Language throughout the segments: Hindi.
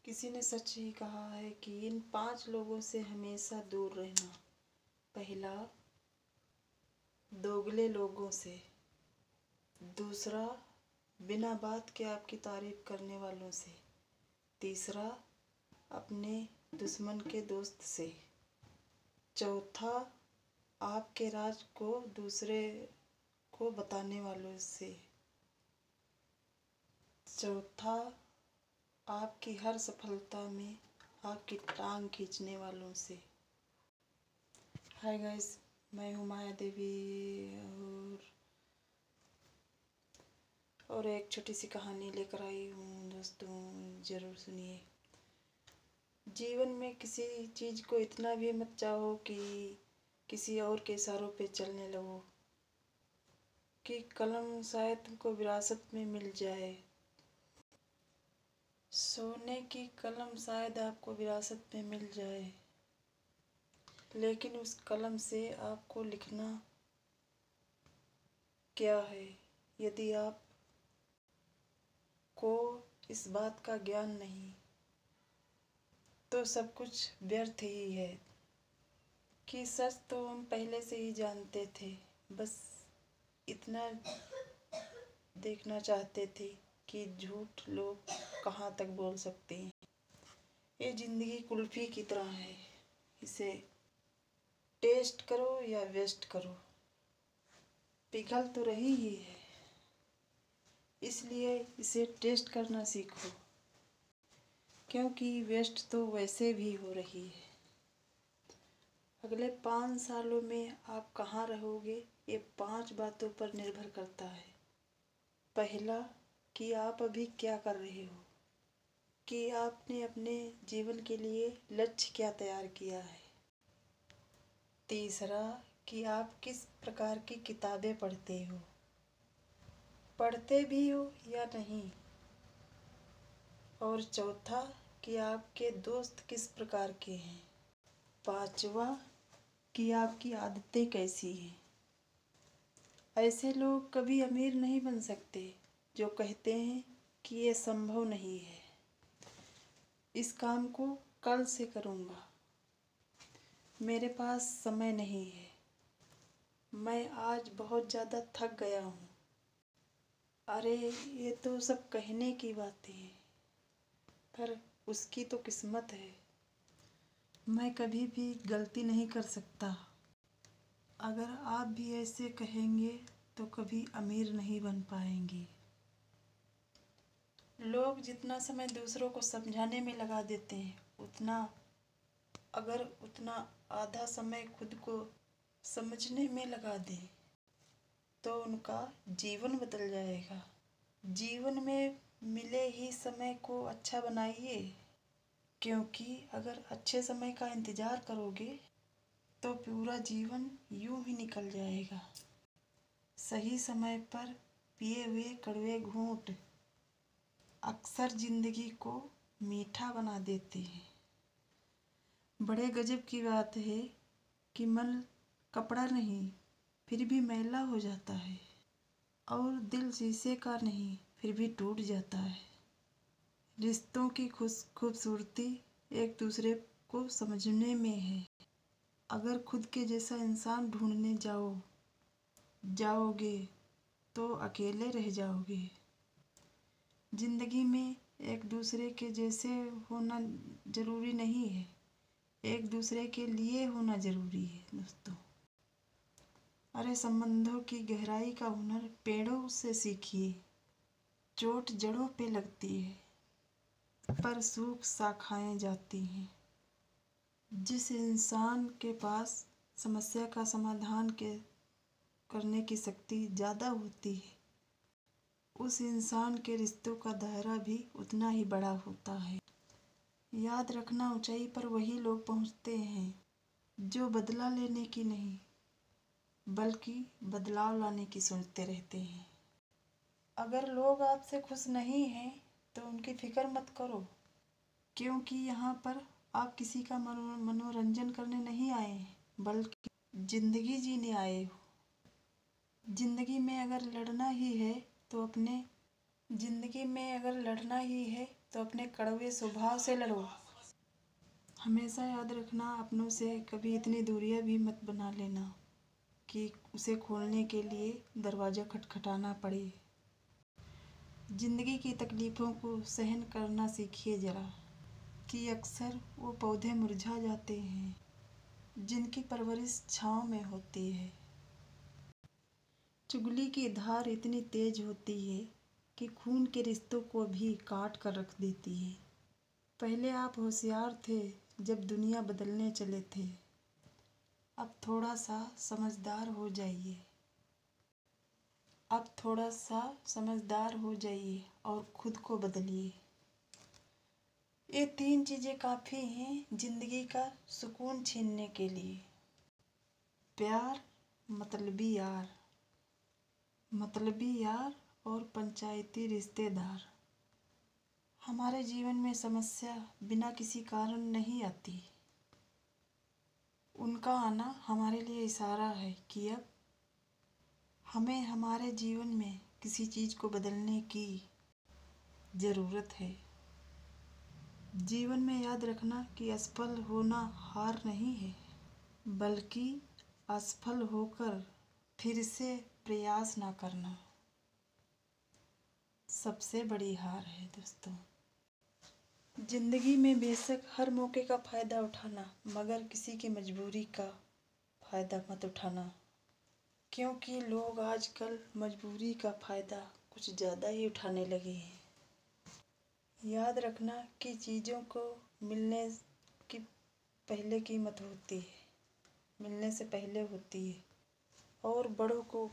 किसी ने सच ही कहा है कि इन 5 लोगों से हमेशा दूर रहना। पहला, दोगले लोगों से। दूसरा, बिना बात के आपकी तारीफ करने वालों से। तीसरा, अपने दुश्मन के दोस्त से। चौथा, आपके राज को दूसरे को बताने वालों से। चौथा, आपकी हर सफलता में आपकी टांग खींचने वालों से। हाय गाइस, मैं हूँ माया देवी और एक छोटी सी कहानी लेकर आई हूँ दोस्तों, ज़रूर सुनिए। जीवन में किसी चीज़ को इतना भी मत चाहो कि किसी और के इशारों पे चलने लगो कि कलम शायद तुमको विरासत में मिल जाए। सोने की कलम शायद आपको विरासत में मिल जाए, लेकिन उस कलम से आपको लिखना क्या है? यदि आप को इस बात का ज्ञान नहीं तो सब कुछ व्यर्थ ही है। कि सच तो हम पहले से ही जानते थे, बस इतना देखना चाहते थे कि झूठ लोग कहाँ तक बोल सकते हैं। ये ज़िंदगी कुल्फ़ी की तरह है, इसे टेस्ट करो या वेस्ट करो, पिघल तो रही ही है। इसलिए इसे टेस्ट करना सीखो, क्योंकि वेस्ट तो वैसे भी हो रही है। अगले 5 सालों में आप कहाँ रहोगे, ये 5 बातों पर निर्भर करता है। पहला, कि आप अभी क्या कर रहे हो, कि आपने अपने जीवन के लिए लक्ष्य क्या तैयार किया है। तीसरा, कि आप किस प्रकार की किताबें पढ़ते हो, पढ़ते भी हो या नहीं। और चौथा, कि आपके दोस्त किस प्रकार के हैं। पांचवा, कि आपकी आदतें कैसी हैं। ऐसे लोग कभी अमीर नहीं बन सकते जो कहते हैं कि ये संभव नहीं है, इस काम को कल से करूँगा, मेरे पास समय नहीं है, मैं आज बहुत ज़्यादा थक गया हूँ। अरे ये तो सब कहने की बातें हैं, पर उसकी तो किस्मत है। मैं कभी भी गलती नहीं कर सकता। अगर आप भी ऐसे कहेंगे तो कभी अमीर नहीं बन पाएंगे। लोग जितना समय दूसरों को समझाने में लगा देते हैं, उतना आधा समय खुद को समझने में लगा दें तो उनका जीवन बदल जाएगा। जीवन में मिले ही समय को अच्छा बनाइए, क्योंकि अगर अच्छे समय का इंतज़ार करोगे तो पूरा जीवन यूं ही निकल जाएगा। सही समय पर पिए हुए कड़वे घूंट अक्सर जिंदगी को मीठा बना देते हैं। बड़े गजब की बात है कि मन कपड़ा नहीं फिर भी मैला हो जाता है, और दिल शीशे का नहीं फिर भी टूट जाता है। रिश्तों की खूबसूरती एक दूसरे को समझने में है। अगर खुद के जैसा इंसान ढूंढने जाओगे तो अकेले रह जाओगे। जिंदगी में एक दूसरे के जैसे होना ज़रूरी नहीं है, एक दूसरे के लिए होना ज़रूरी है दोस्तों। अरे संबंधों की गहराई का हुनर पेड़ों से सीखिए। चोट जड़ों पे लगती है पर सूख शाखाएं जाती हैं। जिस इंसान के पास समस्या का समाधान करने की शक्ति ज़्यादा होती है, उस इंसान के रिश्तों का दायरा भी उतना ही बड़ा होता है। याद रखना, ऊंचाई पर वही लोग पहुंचते हैं जो बदला लेने की नहीं बल्कि बदलाव लाने की सोचते रहते हैं। अगर लोग आपसे खुश नहीं हैं तो उनकी फिक्र मत करो, क्योंकि यहाँ पर आप किसी का मनोरंजन करने नहीं आए हैं, बल्कि ज़िंदगी जीने आए हो। ज़िंदगी में अगर लड़ना ही है तो अपने कड़वे स्वभाव से लड़ो। हमेशा याद रखना, अपनों से कभी इतनी दूरियां भी मत बना लेना कि उसे खोलने के लिए दरवाज़ा खटखटाना पड़े। ज़िंदगी की तकलीफ़ों को सहन करना सीखिए ज़रा, कि अक्सर वो पौधे मुरझा जाते हैं जिनकी परवरिश छाँव में होती है। चुगली की धार इतनी तेज होती है कि खून के रिश्तों को भी काट कर रख देती है। पहले आप होशियार थे जब दुनिया बदलने चले थे, अब थोड़ा सा समझदार हो जाइए। अब थोड़ा सा समझदार हो जाइए और खुद को बदलिए। ये 3 चीज़ें काफ़ी हैं ज़िंदगी का सुकून छीनने के लिए। प्यार, मतलबी यार और पंचायती रिश्तेदार। हमारे जीवन में समस्या बिना किसी कारण नहीं आती। उनका आना हमारे लिए इशारा है कि अब हमें हमारे जीवन में किसी चीज़ को बदलने की ज़रूरत है। जीवन में याद रखना कि असफल होना हार नहीं है, बल्कि असफल होकर फिर से प्रयास ना करना सबसे बड़ी हार है दोस्तों। ज़िंदगी में बेशक हर मौके का फ़ायदा उठाना, मगर किसी की मजबूरी का फ़ायदा मत उठाना, क्योंकि लोग आजकल मजबूरी का फ़ायदा कुछ ज़्यादा ही उठाने लगे हैं। याद रखना कि चीज़ों को मिलने की पहले कीमत होती है, मिलने से पहले होती है, और बड़ों को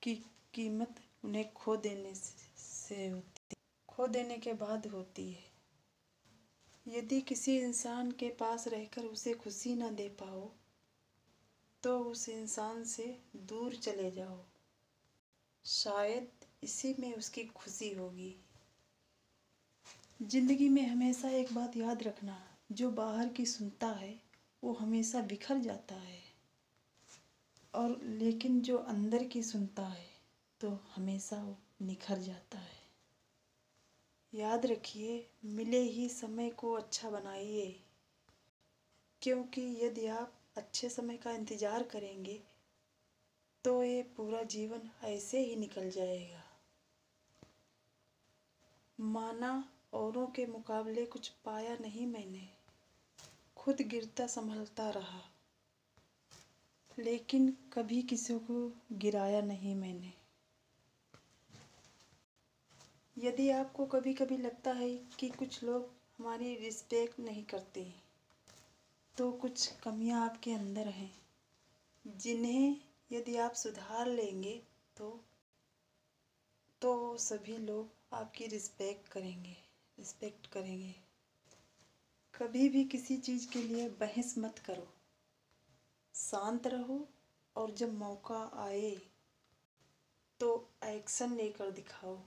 की कीमत उन्हें खो देने से होती है, खो देने के बाद होती है। यदि किसी इंसान के पास रहकर उसे खुशी न दे पाओ तो उस इंसान से दूर चले जाओ, शायद इसी में उसकी खुशी होगी। ज़िंदगी में हमेशा एक बात याद रखना, जो बाहर की सुनता है वो हमेशा बिखर जाता है, और लेकिन जो अंदर की सुनता है तो हमेशा वो निखर जाता है। याद रखिए, मिले ही समय को अच्छा बनाइए, क्योंकि यदि आप अच्छे समय का इंतज़ार करेंगे तो ये पूरा जीवन ऐसे ही निकल जाएगा। माना औरों के मुकाबले कुछ पाया नहीं मैंने, खुद गिरता संभलता रहा, लेकिन कभी किसी को गिराया नहीं मैंने। यदि आपको कभी कभी लगता है कि कुछ लोग हमारी रिस्पेक्ट नहीं करते, तो कुछ कमियां आपके अंदर हैं, जिन्हें यदि आप सुधार लेंगे तो सभी लोग आपकी रिस्पेक्ट करेंगे। कभी भी किसी चीज़ के लिए बहस मत करो, शांत रहो, और जब मौका आए तो एक्शन लेकर दिखाओ।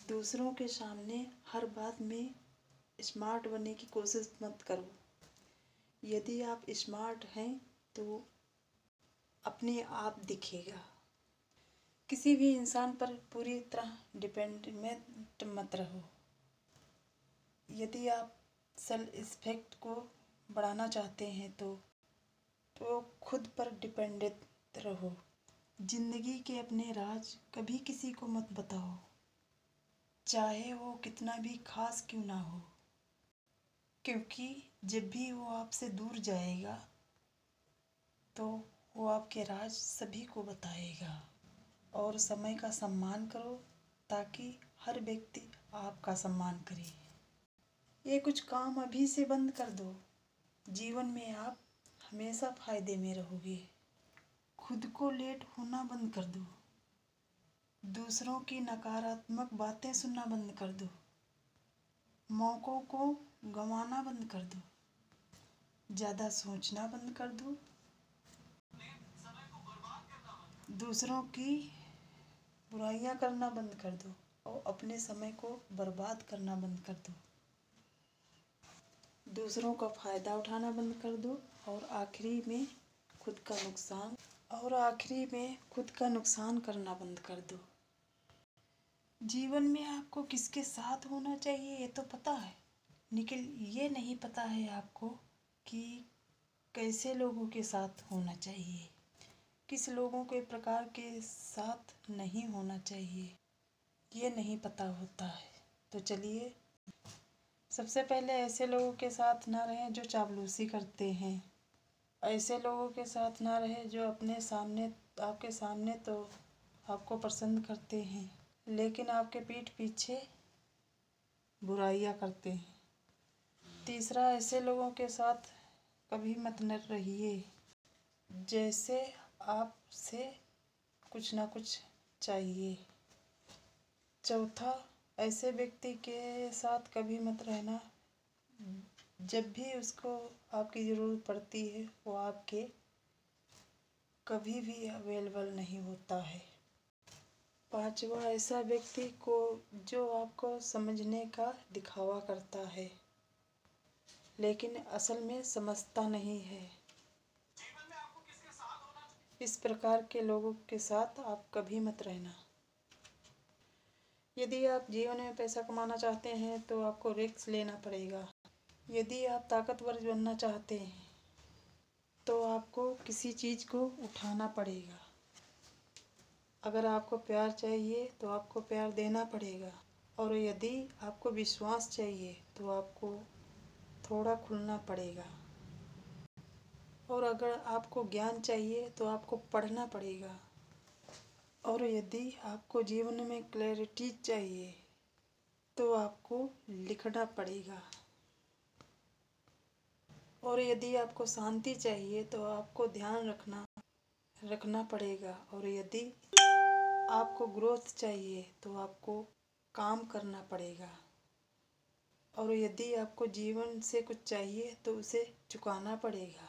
दूसरों के सामने हर बात में स्मार्ट बनने की कोशिश मत करो। यदि आप स्मार्ट हैं तो अपने आप दिखेगा। किसी भी इंसान पर पूरी तरह डिपेंडेंट मत रहो। यदि आप सेल्फ रिस्पेक्ट को बढ़ाना चाहते हैं तो खुद पर डिपेंडेंट रहो। ज़िंदगी के अपने राज कभी किसी को मत बताओ, चाहे वो कितना भी खास क्यों ना हो, क्योंकि जब भी वो आपसे दूर जाएगा तो वो आपके राज सभी को बताएगा। और समय का सम्मान करो, ताकि हर व्यक्ति आपका सम्मान करे। ये कुछ काम अभी से बंद कर दो, जीवन में आप हमेशा फ़ायदे में रहोगे। खुद को लेट होना बंद कर दो, दूसरों की नकारात्मक बातें सुनना बंद कर दो, मौक़ों को गंवाना बंद कर दो, ज़्यादा सोचना बंद कर दो, दूसरों की बुराइयां करना बंद कर दो, और अपने समय को बर्बाद करना बंद कर दो। दूसरों का फ़ायदा उठाना बंद कर दो, और आखिरी में खुद का नुकसान करना बंद कर दो। जीवन में आपको किसके साथ होना चाहिए ये तो पता है, लेकिन ये नहीं पता है आपको कि कैसे लोगों के साथ होना चाहिए, किस लोगों के प्रकार के साथ नहीं होना चाहिए, ये नहीं पता होता है। तो चलिए, सबसे पहले ऐसे लोगों के साथ ना रहें जो चापलूसी करते हैं। ऐसे लोगों के साथ ना रहें जो अपने सामने, आपके सामने तो आपको पसंद करते हैं लेकिन आपके पीठ पीछे बुराइयां करते हैं। तीसरा, ऐसे लोगों के साथ कभी मत न रहिए जैसे आपसे कुछ ना कुछ चाहिए। चौथा, ऐसे व्यक्ति के साथ कभी मत रहना जब भी उसको आपकी ज़रूरत पड़ती है वो आपके कभी भी अवेलेबल नहीं होता है। पांचवा, ऐसा व्यक्ति को जो आपको समझने का दिखावा करता है लेकिन असल में समझता नहीं है। इस प्रकार के लोगों के साथ आप कभी मत रहना। यदि आप जीवन में पैसा कमाना चाहते हैं तो आपको रिस्क लेना पड़ेगा। यदि आप ताकतवर बनना चाहते हैं तो आपको किसी चीज़ को उठाना पड़ेगा। अगर आपको प्यार चाहिए तो आपको प्यार देना पड़ेगा, और यदि आपको विश्वास चाहिए तो आपको थोड़ा खुलना पड़ेगा, और अगर आपको ज्ञान चाहिए तो आपको पढ़ना पड़ेगा, और यदि आपको जीवन में क्लैरिटी चाहिए तो आपको लिखना पड़ेगा, और यदि आपको शांति चाहिए तो आपको ध्यान रखना पड़ेगा, और यदि आपको ग्रोथ चाहिए तो आपको काम करना पड़ेगा, और यदि आपको जीवन से कुछ चाहिए तो उसे चुकाना पड़ेगा,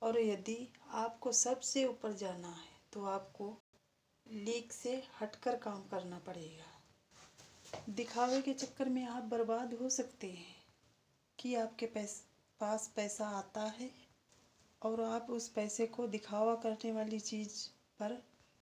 और यदि आपको सबसे ऊपर जाना है तो आपको लीक से हटकर काम करना पड़ेगा। दिखावे के चक्कर में आप बर्बाद हो सकते हैं कि आपके पास पैसा आता है और आप उस पैसे को दिखावा करने वाली चीज़ पर